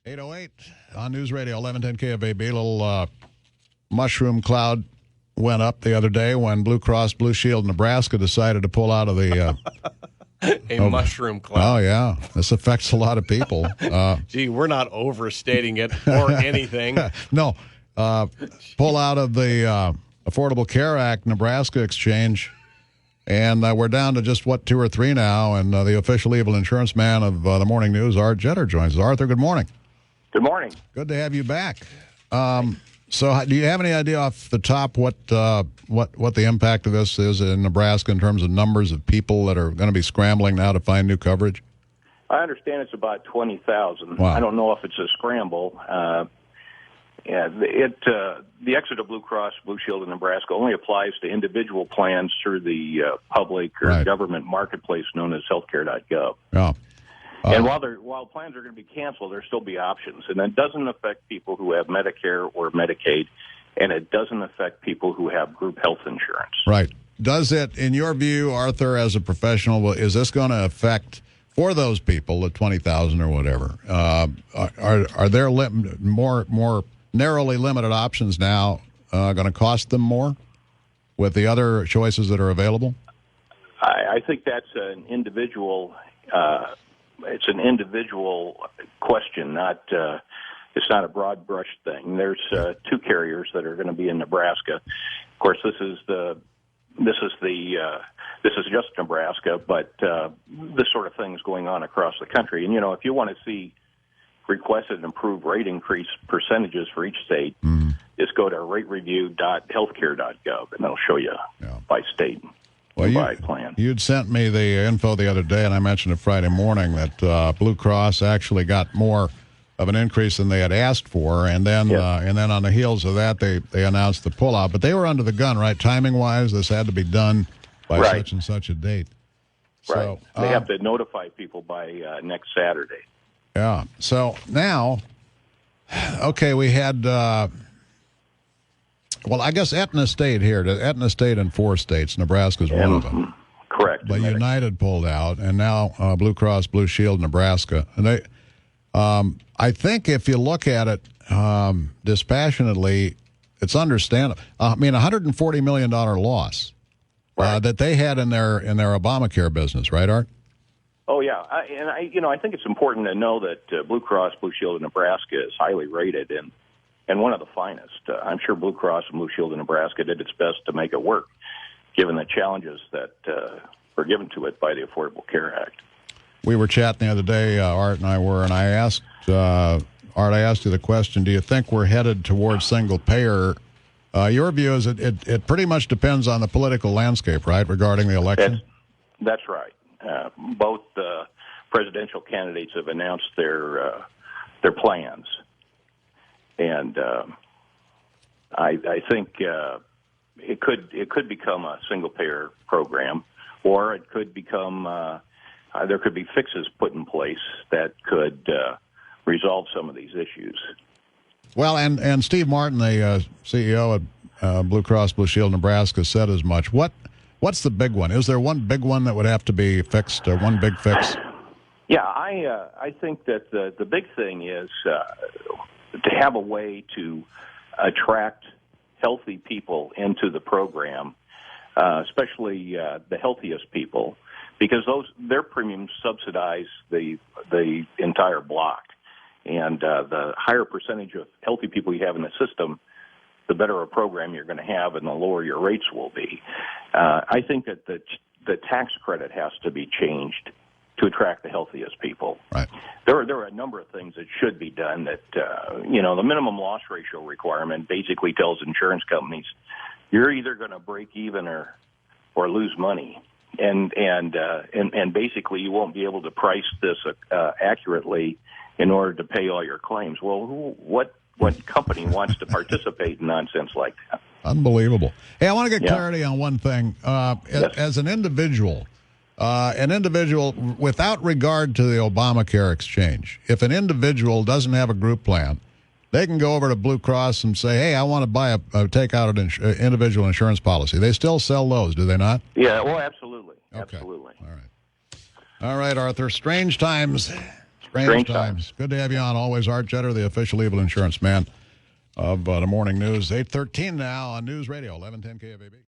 8:08 on News Radio 1110 KFAB. A little mushroom cloud went up the other day when Blue Cross Blue Shield Nebraska decided to pull out of the mushroom cloud. Oh yeah, this affects a lot of people. Gee, we're not overstating it or anything. No, pull out of the Affordable Care Act Nebraska exchange. And we're down to just, 2 or 3 now. And the official evil insurance man of the Morning News, Art Jetter, joins us. Arthur, good morning. Good morning. Good to have you back. So do you have any idea off the top what the impact of this is in Nebraska in terms of numbers of people that are going to be scrambling now to find new coverage? I understand it's about 20,000. Wow. I don't know if it's a scramble. The exit of Blue Cross Blue Shield in Nebraska only applies to individual plans through the public or government marketplace known as healthcare.gov. Yeah. And while plans are going to be canceled, there'll still be options. And it doesn't affect people who have Medicare or Medicaid, and it doesn't affect people who have group health insurance. Right. Does it, in your view, Arthur, as a professional, is this going to affect, for those people, the 20,000 or whatever, are there more narrowly limited options now going to cost them more with the other choices that are available? I think that's an individual. It's an individual question, it's not a broad brush thing. There's 2 carriers that are going to be in Nebraska. Of course, this is just Nebraska, but this sort of thing is going on across the country. And if you want to see requested and approved rate increase percentages for each state, just go to ratereview.healthcare.gov, and it'll show you by state. Well, you'd sent me the info the other day, and I mentioned it Friday morning, that Blue Cross actually got more of an increase than they had asked for, and then on the heels of that, they announced the pullout. But they were under the gun, right? Timing-wise, this had to be done by such and such a date. Right. So, they have to notify people by next Saturday. Yeah. So now, okay, we had... Well, I guess Aetna stayed here. Aetna stayed in 4 states. Nebraska's one of them. Correct. But United pulled out, and now Blue Cross Blue Shield Nebraska. And they, I think if you look at it dispassionately, it's understandable. I mean, $140 million loss that they had in their Obamacare business, right, Art? Oh yeah, I think it's important to know that Blue Cross Blue Shield of Nebraska is highly rated and one of the finest. I'm sure Blue Cross and Blue Shield of Nebraska did its best to make it work, given the challenges that were given to it by the Affordable Care Act. We were chatting the other day, Art and I were, and I asked Art, I asked you the question, do you think we're headed towards single payer? Your view is it pretty much depends on the political landscape, right, regarding the election? That's right. Both presidential candidates have announced their plans. And I think it could become a single payer program, or it could become there could be fixes put in place that could resolve some of these issues. Well, and Steve Martin, the CEO at Blue Cross Blue Shield Nebraska, said as much. What's the big one? Is there one big one that would have to be fixed? One big fix? Yeah, I think that the big thing is to have a way to attract healthy people into the program, especially the healthiest people, because their premiums subsidize the entire block, and the higher percentage of healthy people you have in the system, the better a program you're going to have, and the lower your rates will be. I think that the tax credit has to be changed to attract the healthiest people. Right. There are a number of things that should be done. That the minimum loss ratio requirement basically tells insurance companies you're either going to break even or lose money, and basically you won't be able to price this accurately in order to pay all your claims. Well, what company wants to participate in nonsense like that? Unbelievable. Hey, I want to get clarity on one thing. As an individual, without regard to the Obamacare exchange, if an individual doesn't have a group plan, they can go over to Blue Cross and say, hey, I want to take out an individual insurance policy. They still sell those, do they not? Yeah, well, absolutely. Okay. Absolutely. All right, Arthur. Strange times. Strange times. Good to have you on. Always Art Jetter, the official evil insurance man of the Morning News. 8:13 now on News Radio, 1110 KFAB.